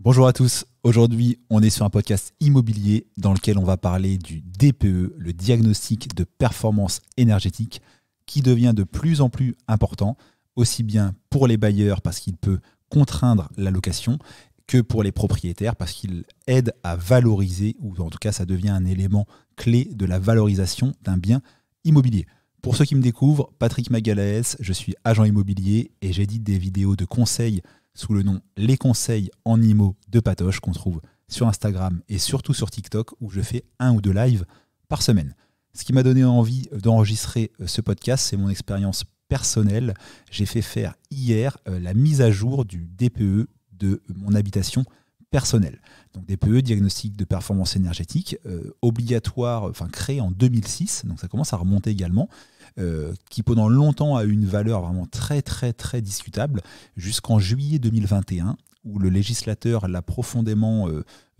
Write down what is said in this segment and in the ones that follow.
Bonjour à tous, aujourd'hui on est sur un podcast immobilier dans lequel on va parler du DPE, le diagnostic de performance énergétique, qui devient de plus en plus important, aussi bien pour les bailleurs parce qu'il peut contraindre la location, que pour les propriétaires parce qu'il aide à valoriser, ou en tout cas ça devient un élément clé de la valorisation d'un bien immobilier. Pour ceux qui me découvrent, Patrick Magalaès, je suis agent immobilier et j'édite des vidéos de conseils sous le nom Les Conseils en Immo de Patoche qu'on trouve sur Instagram et surtout sur TikTok où je fais 1 ou 2 lives par semaine. Ce qui m'a donné envie d'enregistrer ce podcast, c'est mon expérience personnelle. J'ai fait faire hier la mise à jour du DPE de mon habitation personnelle. Donc DPE, diagnostic de performance énergétique, obligatoire, créé en 2006, donc ça commence à remonter également, qui pendant longtemps a eu une valeur vraiment très très très discutable, jusqu'en juillet 2021, où le législateur l'a profondément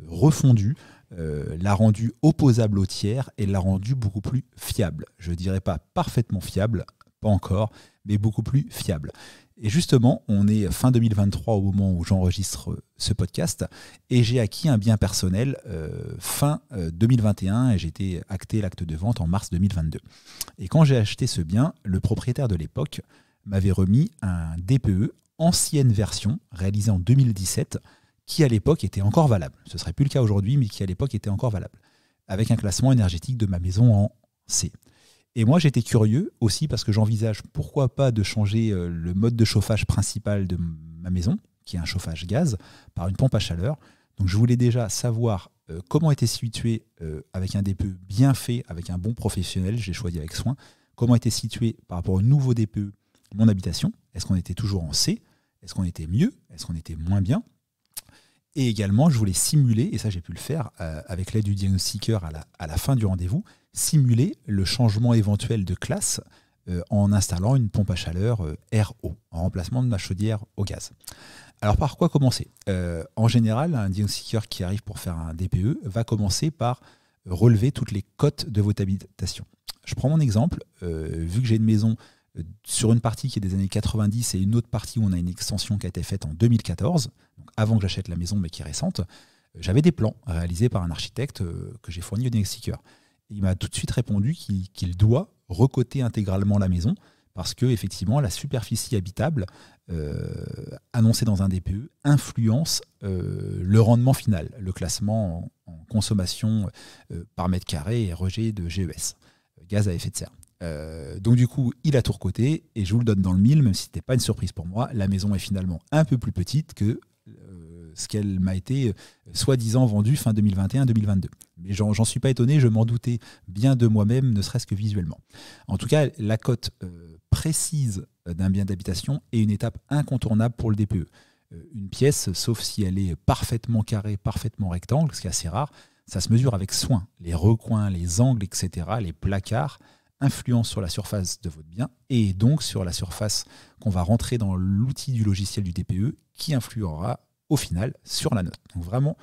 refondu, l'a rendu opposable au tiers et l'a rendu beaucoup plus fiable. Je ne dirais pas parfaitement fiable, pas encore, mais beaucoup plus fiable. Et justement, on est fin 2023 au moment où j'enregistre ce podcast et j'ai acquis un bien personnel fin 2021 et j'ai été acté l'acte de vente en mars 2022. Et quand j'ai acheté ce bien, le propriétaire de l'époque m'avait remis un DPE ancienne version réalisé en 2017 qui à l'époque était encore valable. Ce ne serait plus le cas aujourd'hui, mais qui à l'époque était encore valable, avec un classement énergétique de ma maison en C. Et moi, j'étais curieux aussi parce que j'envisage pourquoi pas de changer le mode de chauffage principal de ma maison, qui est un chauffage gaz, par une pompe à chaleur. Donc je voulais déjà savoir comment était situé avec un DPE bien fait, avec un bon professionnel, j'ai choisi avec soin, comment était situé par rapport au nouveau DPE mon habitation. Est-ce qu'on était toujours en C? Est-ce qu'on était mieux? Est-ce qu'on était moins bien? Et également, je voulais simuler, et ça j'ai pu le faire avec l'aide du diagnostiqueur à la fin du rendez-vous, simuler le changement éventuel de classe en installant une pompe à chaleur RO, en remplacement de ma chaudière au gaz. Alors par quoi commencer? En général, un diagnostiqueur qui arrive pour faire un DPE va commencer par relever toutes les cotes de votre habitation. Je prends mon exemple, vu que j'ai une maison sur une partie qui est des années 90 et une autre partie où on a une extension qui a été faite en 2014, donc avant que j'achète la maison mais qui est récente, j'avais des plans réalisés par un architecte que j'ai fourni au diagnostiqueur. Il m'a tout de suite répondu qu'il doit recoter intégralement la maison parce que effectivement la superficie habitable annoncée dans un DPE influence le rendement final, le classement en consommation par mètre carré et rejet de GES, gaz à effet de serre. Donc du coup, il a tout recoté et je vous le donne dans le mille, même si ce n'était pas une surprise pour moi. La maison est finalement un peu plus petite que ce qu'elle m'a été soi-disant vendue fin 2021-2022. Mais j'en suis pas étonné, je m'en doutais bien de moi-même, ne serait-ce que visuellement. En tout cas, la cote précise d'un bien d'habitation est une étape incontournable pour le DPE. Une pièce, sauf si elle est parfaitement carrée, parfaitement rectangle, ce qui est assez rare, ça se mesure avec soin. Les recoins, les angles, etc., les placards influencent sur la surface de votre bien et donc sur la surface qu'on va rentrer dans l'outil du logiciel du DPE qui influera au final sur la note. Donc vraiment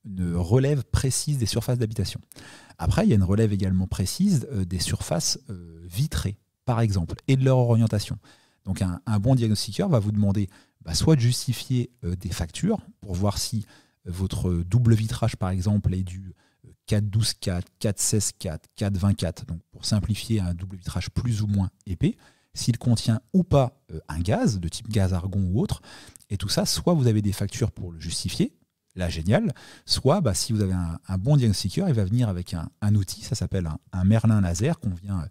une relève précise des surfaces d'habitation. Après, il y a une relève également précise des surfaces vitrées, par exemple, et de leur orientation. Donc un bon diagnostiqueur va vous demander soit de justifier des factures pour voir si votre double vitrage, par exemple, est du 4-12-4, 4-16-4, 4-20-4, donc pour simplifier un double vitrage plus ou moins épais, s'il contient ou pas un gaz, de type gaz argon ou autre, et tout ça, soit vous avez des factures pour le justifier, là génial, soit si vous avez un bon diagnostiqueur, il va venir avec un outil, ça s'appelle un Merlin laser, qu'on vient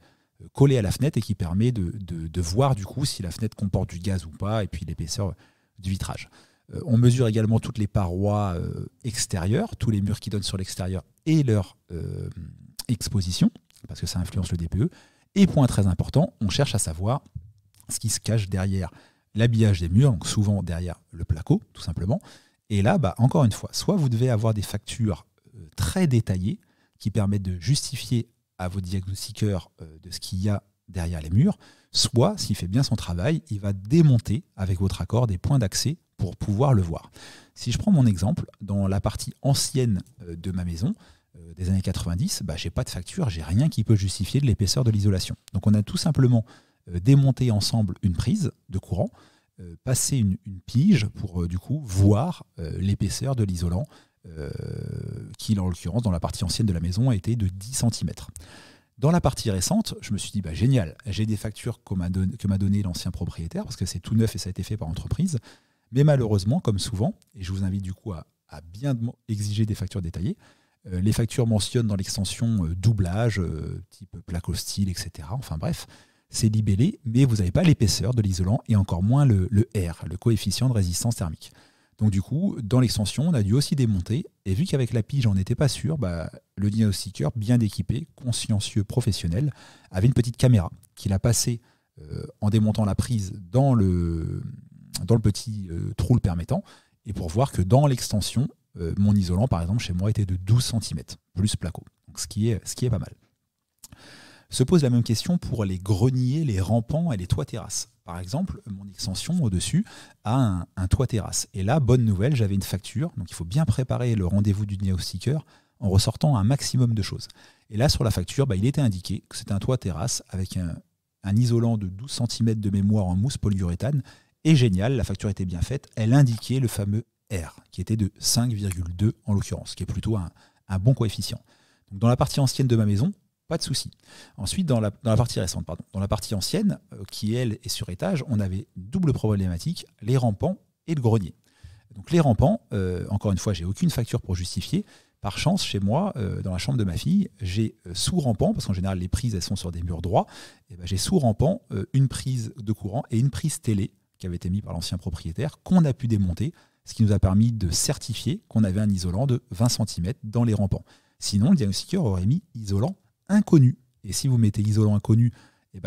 coller à la fenêtre et qui permet de voir du coup si la fenêtre comporte du gaz ou pas, et puis l'épaisseur du vitrage. On mesure également toutes les parois extérieures, tous les murs qui donnent sur l'extérieur et leur exposition, parce que ça influence le DPE. Et point très important, on cherche à savoir ce qui se cache derrière l'habillage des murs, donc souvent derrière le placo, tout simplement. Et là, encore une fois, soit vous devez avoir des factures très détaillées qui permettent de justifier à vos diagnostiqueurs de ce qu'il y a derrière les murs, soit, s'il fait bien son travail, il va démonter avec votre accord des points d'accès pour pouvoir le voir. Si je prends mon exemple, dans la partie ancienne de ma maison, des années 90, j'ai pas de facture, j'ai rien qui peut justifier de l'épaisseur de l'isolation. Donc on a tout simplement démonté ensemble une prise de courant passer une pige pour du coup voir l'épaisseur de l'isolant qui, en l'occurrence, dans la partie ancienne de la maison, a été de 10 cm. Dans la partie récente, je me suis dit, génial, j'ai des factures que m'a donné l'ancien propriétaire, parce que c'est tout neuf et ça a été fait par entreprise. Mais malheureusement, comme souvent, et je vous invite du coup à bien exiger des factures détaillées, les factures mentionnent dans l'extension doublage, type plaque au style, etc. Enfin bref, c'est libellé, mais vous n'avez pas l'épaisseur de l'isolant et encore moins le R, le coefficient de résistance thermique. Donc du coup, dans l'extension, on a dû aussi démonter, et vu qu'avec la pige, on n'était pas sûr, le diagnostiqueur, bien équipé, consciencieux, professionnel, avait une petite caméra qu'il a passée en démontant la prise dans le petit trou le permettant, et pour voir que dans l'extension, mon isolant, par exemple, chez moi, était de 12 cm, plus placo, donc ce qui est pas mal. Se pose la même question pour les greniers, les rampants et les toits terrasses. Par exemple, mon extension au-dessus a un toit terrasse. Et là, bonne nouvelle, j'avais une facture. Donc il faut bien préparer le rendez-vous du diagnostiqueur en ressortant un maximum de choses. Et là, sur la facture, il était indiqué que c'était un toit terrasse avec un isolant de 12 cm de mémoire en mousse polyuréthane. Et génial, la facture était bien faite. Elle indiquait le fameux R, qui était de 5,2 en l'occurrence, qui est plutôt un bon coefficient. Donc dans la partie ancienne de ma maison, pas de souci. Ensuite, dans la partie récente, dans la partie ancienne, qui elle est sur étage, on avait une double problématique, les rampants et le grenier. Donc les rampants, encore une fois, j'ai aucune facture pour justifier. Par chance, chez moi, dans la chambre de ma fille, j'ai sous rampant, parce qu'en général les prises elles sont sur des murs droits, et j'ai sous rampant une prise de courant et une prise télé qui avait été mise par l'ancien propriétaire, qu'on a pu démonter, ce qui nous a permis de certifier qu'on avait un isolant de 20 cm dans les rampants. Sinon, le diagnostiqueur aurait mis isolant inconnu. Et si vous mettez isolant inconnu,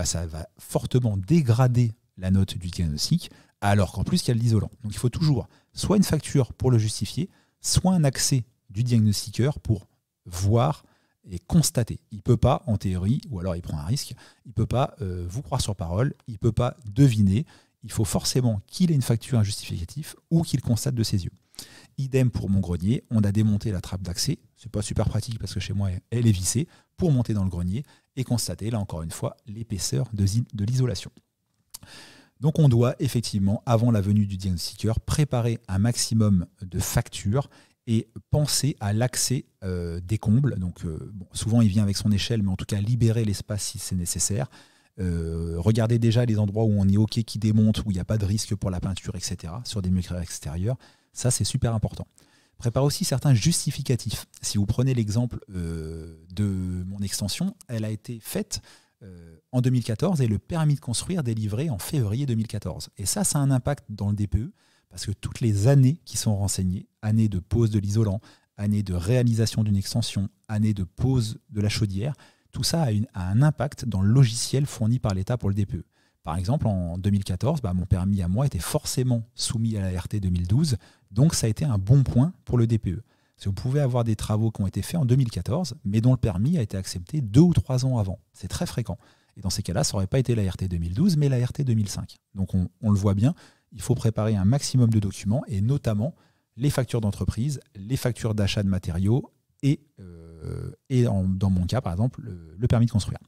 ça va fortement dégrader la note du diagnostic, alors qu'en plus, il y a de l'isolant. Donc il faut toujours soit une facture pour le justifier, soit un accès du diagnostiqueur pour voir et constater. Il ne peut pas, en théorie, ou alors il prend un risque, il ne peut pas vous croire sur parole, il ne peut pas deviner. Il faut forcément qu'il ait une facture, un justificatif, ou qu'il constate de ses yeux. Idem pour mon grenier, on a démonté la trappe d'accès. C'est pas super pratique parce que chez moi, elle est vissée pour monter dans le grenier et constater, là encore une fois, l'épaisseur de l'isolation. Donc on doit effectivement, avant la venue du diagnostiqueur, préparer un maximum de factures et penser à l'accès des combles. Donc souvent, il vient avec son échelle, mais en tout cas, libérer l'espace si c'est nécessaire. Regardez déjà les endroits où on est OK qui démonte, où il n'y a pas de risque pour la peinture, etc., sur des murs extérieurs. Ça, c'est super important. Préparez aussi certains justificatifs. Si vous prenez l'exemple de mon extension, elle a été faite en 2014 et le permis de construire délivré en février 2014. Et ça a un impact dans le DPE parce que toutes les années qui sont renseignées, années de pose de l'isolant, années de réalisation d'une extension, années de pose de la chaudière, tout ça a un impact dans le logiciel fourni par l'État pour le DPE. Par exemple, en 2014, mon permis à moi était forcément soumis à la RT 2012, donc ça a été un bon point pour le DPE. Parce que vous pouvez avoir des travaux qui ont été faits en 2014, mais dont le permis a été accepté 2 ou 3 ans avant. C'est très fréquent. Et dans ces cas-là, ça n'aurait pas été la RT 2012, mais la RT 2005. Donc on le voit bien, il faut préparer un maximum de documents, et notamment les factures d'entreprise, les factures d'achat de matériaux, et dans mon cas, par exemple, le permis de construire.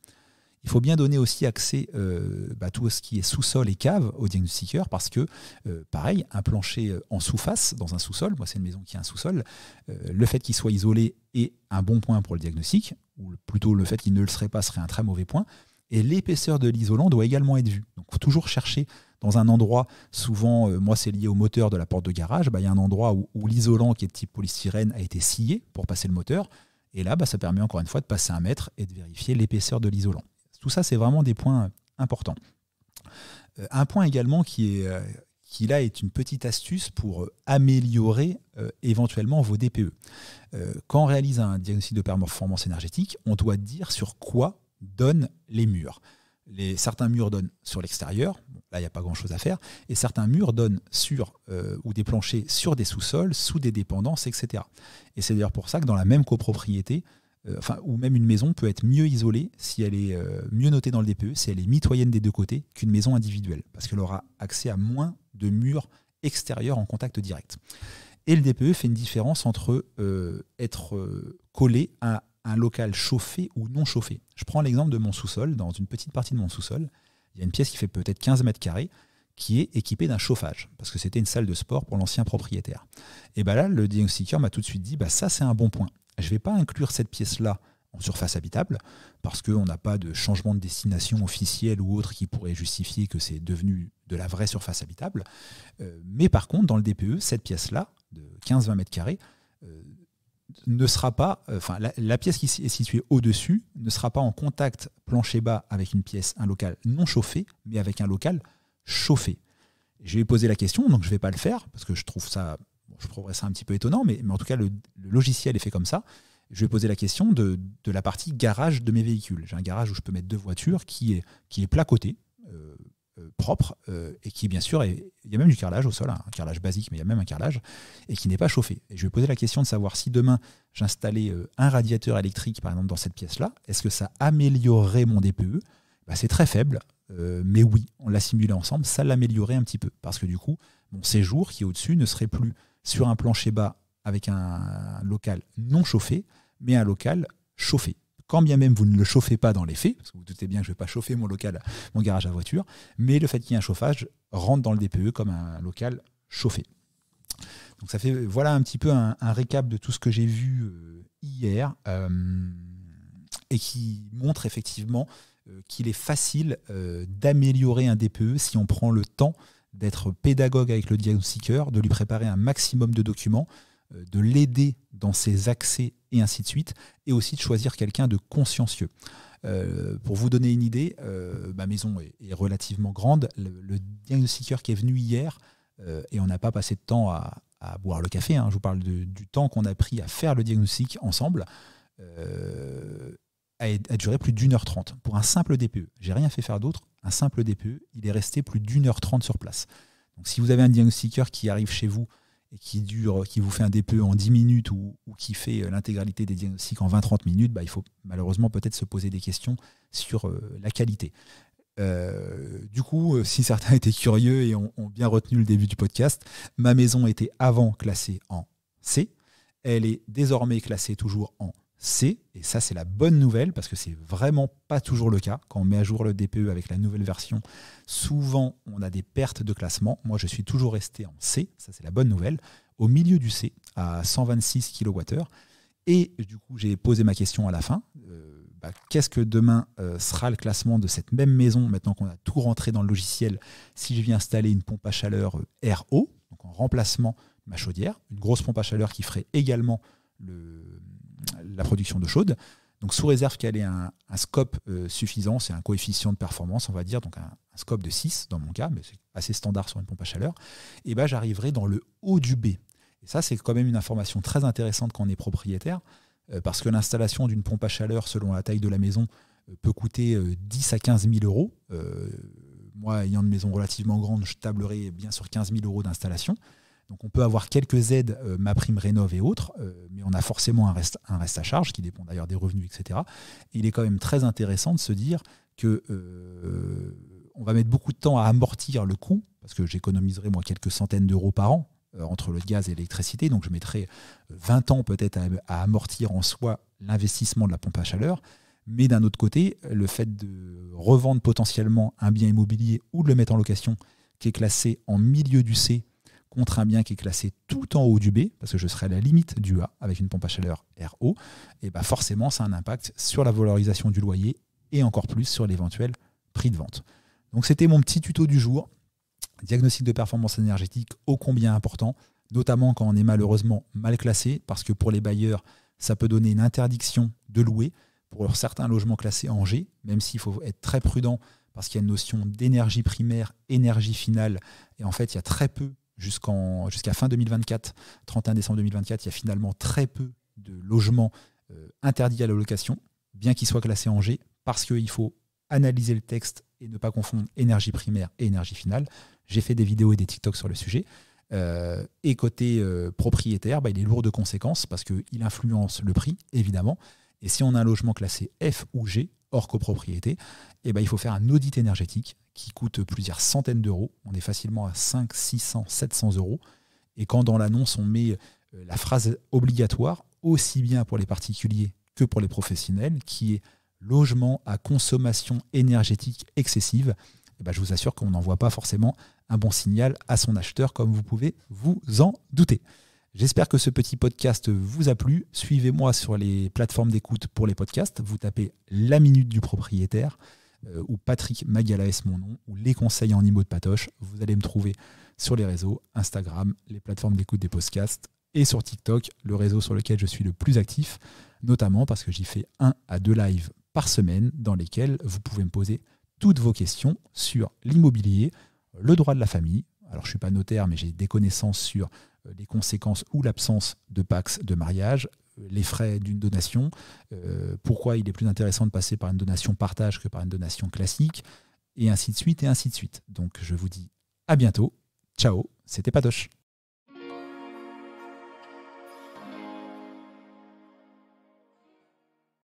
Il faut bien donner aussi accès tout ce qui est sous-sol et cave au diagnostiqueur parce que, pareil, un plancher en sous-face dans un sous-sol, moi c'est une maison qui a un sous-sol, le fait qu'il soit isolé est un bon point pour le diagnostic, ou plutôt le fait qu'il ne le serait pas serait un très mauvais point, et l'épaisseur de l'isolant doit également être vue. Donc il faut toujours chercher dans un endroit, souvent, moi c'est lié au moteur de la porte de garage, il y a un endroit où l'isolant qui est de type polystyrène a été scié pour passer le moteur, et là ça permet encore une fois de passer 1 mètre et de vérifier l'épaisseur de l'isolant. Tout ça, c'est vraiment des points importants. Un point également qui là est une petite astuce pour améliorer éventuellement vos DPE. Quand on réalise un diagnostic de performance énergétique, on doit dire sur quoi donnent les murs. Certains murs donnent sur l'extérieur, là il n'y a pas grand-chose à faire, et certains murs donnent sur, ou des planchers sur des sous-sols, sous des dépendances, etc. Et c'est d'ailleurs pour ça que dans la même copropriété, ou même une maison peut être mieux isolée si elle est mieux notée dans le DPE, si elle est mitoyenne des 2 côtés qu'une maison individuelle, parce qu'elle aura accès à moins de murs extérieurs en contact direct. Et le DPE fait une différence entre être collé à un local chauffé ou non chauffé. Je prends l'exemple de mon sous-sol. Dans une petite partie de mon sous-sol, il y a une pièce qui fait peut-être 15 mètres carrés, qui est équipée d'un chauffage, parce que c'était une salle de sport pour l'ancien propriétaire. Et bien là, le diagnostiqueur m'a tout de suite dit, ça c'est un bon point. Je ne vais pas inclure cette pièce-là en surface habitable, parce qu'on n'a pas de changement de destination officiel ou autre qui pourrait justifier que c'est devenu de la vraie surface habitable. Mais par contre, dans le DPE, cette pièce-là, de 15-20 mètres carrés, ne sera pas, la pièce qui est située au-dessus ne sera pas en contact plancher bas avec un local non chauffé, mais avec un local chauffé. Je lui ai posé la question, donc je ne vais pas le faire, parce que je trouve ça un petit peu étonnant, mais en tout cas, le logiciel est fait comme ça. Je lui ai posé la question de la partie garage de mes véhicules. J'ai un garage où je peux mettre 2 voitures qui est placoté, propre, et qui, bien sûr, il y a même du carrelage au sol, un carrelage basique, mais il y a même un carrelage, et qui n'est pas chauffé. Et je lui ai posé la question de savoir si demain, j'installais un radiateur électrique, par exemple, dans cette pièce-là, est-ce que ça améliorerait mon DPE ? C'est très faible, mais oui, on l'a simulé ensemble, ça l'améliorait un petit peu. Parce que du coup, mon séjour qui est au-dessus ne serait plus sur un plancher bas avec un local non chauffé, mais un local chauffé. Quand bien même vous ne le chauffez pas dans les faits, parce que vous doutez bien que je ne vais pas chauffer mon garage à voiture, mais le fait qu'il y ait un chauffage rentre dans le DPE comme un local chauffé. Donc ça fait voilà un petit peu un récap de tout ce que j'ai vu hier et qui montre effectivement qu'il est facile d'améliorer un DPE si on prend le temps d'être pédagogue avec le diagnostiqueur, de lui préparer un maximum de documents, de l'aider dans ses accès et ainsi de suite, et aussi de choisir quelqu'un de consciencieux. Pour vous donner une idée, ma maison est relativement grande. Le diagnostiqueur qui est venu hier, et on n'a pas passé de temps à boire le café, je vous parle du temps qu'on a pris à faire le diagnostic ensemble, a duré plus d'1h30 pour un simple DPE. J'ai rien fait faire d'autre, un simple DPE, il est resté plus d'1h30 sur place. Donc si vous avez un diagnostiqueur qui arrive chez vous et qui vous fait un DPE en 10 minutes ou qui fait l'intégralité des diagnostics en 20-30 minutes, il faut malheureusement peut-être se poser des questions sur la qualité. Du coup, si certains étaient curieux et ont bien retenu le début du podcast, ma maison était avant classée en C. Elle est désormais classée toujours en C. Et ça, c'est la bonne nouvelle parce que c'est vraiment pas toujours le cas. Quand on met à jour le DPE avec la nouvelle version, souvent, on a des pertes de classement. Moi, je suis toujours resté en C. Ça, c'est la bonne nouvelle. Au milieu du C, à 126 kWh. Et du coup, j'ai posé ma question à la fin. Qu'est-ce que demain sera le classement de cette même maison, maintenant qu'on a tout rentré dans le logiciel, si je viens installer une pompe à chaleur RO, donc en remplacement de ma chaudière, une grosse pompe à chaleur qui ferait également la production d'eau chaude, donc sous réserve qu'elle ait un scope suffisant, c'est un coefficient de performance, on va dire, donc un scope de 6 dans mon cas, mais c'est assez standard sur une pompe à chaleur, et j'arriverai dans le haut du B. Et ça, c'est quand même une information très intéressante quand on est propriétaire, parce que l'installation d'une pompe à chaleur selon la taille de la maison peut coûter 10 à 15 000 euros. Moi, ayant une maison relativement grande, je tablerai bien sur 15 000 euros d'installation. Donc on peut avoir quelques aides, ma prime rénov et autres, mais on a forcément un reste à charge qui dépend d'ailleurs des revenus, etc. Et il est quand même très intéressant de se dire que on va mettre beaucoup de temps à amortir le coût, parce que j'économiserai moi quelques centaines d'euros par an, entre le gaz et l'électricité, donc je mettrai 20 ans peut-être à amortir en soi l'investissement de la pompe à chaleur, mais d'un autre côté, le fait de revendre potentiellement un bien immobilier ou de le mettre en location qui est classé en milieu du C contre un bien qui est classé tout en haut du B, parce que je serai à la limite du A avec une pompe à chaleur RO, et forcément ça a un impact sur la valorisation du loyer et encore plus sur l'éventuel prix de vente. Donc c'était mon petit tuto du jour. Diagnostic de performance énergétique ô combien important, notamment quand on est malheureusement mal classé, parce que pour les bailleurs, ça peut donner une interdiction de louer pour certains logements classés en G, même s'il faut être très prudent, parce qu'il y a une notion d'énergie primaire, énergie finale, et en fait il y a très peu, jusqu'à fin 2024, 31 décembre 2024, il y a finalement très peu de logements interdits à la location, bien qu'ils soient classés en G, parce qu'il faut analyser le texte et ne pas confondre énergie primaire et énergie finale. J'ai fait des vidéos et des TikTok sur le sujet. Et côté propriétaire, il est lourd de conséquences parce qu'il influence le prix, évidemment. Et si on a un logement classé F ou G, hors copropriété, il faut faire un audit énergétique qui coûte plusieurs centaines d'euros. On est facilement à 500, 600, 700 euros. Et quand dans l'annonce, on met la phrase obligatoire, aussi bien pour les particuliers que pour les professionnels, qui est logement à consommation énergétique excessive, je vous assure qu'on n'envoie pas forcément un bon signal à son acheteur, comme vous pouvez vous en douter. J'espère que ce petit podcast vous a plu. Suivez-moi sur les plateformes d'écoute pour les podcasts. Vous tapez La Minute du Propriétaire ou Patrick Magalaes, mon nom, ou Les Conseils en IMO de Patoche. Vous allez me trouver sur les réseaux, Instagram, les plateformes d'écoute des podcasts et sur TikTok, le réseau sur lequel je suis le plus actif, notamment parce que j'y fais 1 à 2 lives par semaine dans lesquels vous pouvez me poser toutes vos questions sur l'immobilier, le droit de la famille. Alors je ne suis pas notaire, mais j'ai des connaissances sur les conséquences ou l'absence de PACS de mariage, les frais d'une donation, pourquoi il est plus intéressant de passer par une donation partage que par une donation classique, et ainsi de suite, et ainsi de suite. Donc je vous dis à bientôt. Ciao, c'était Patoche.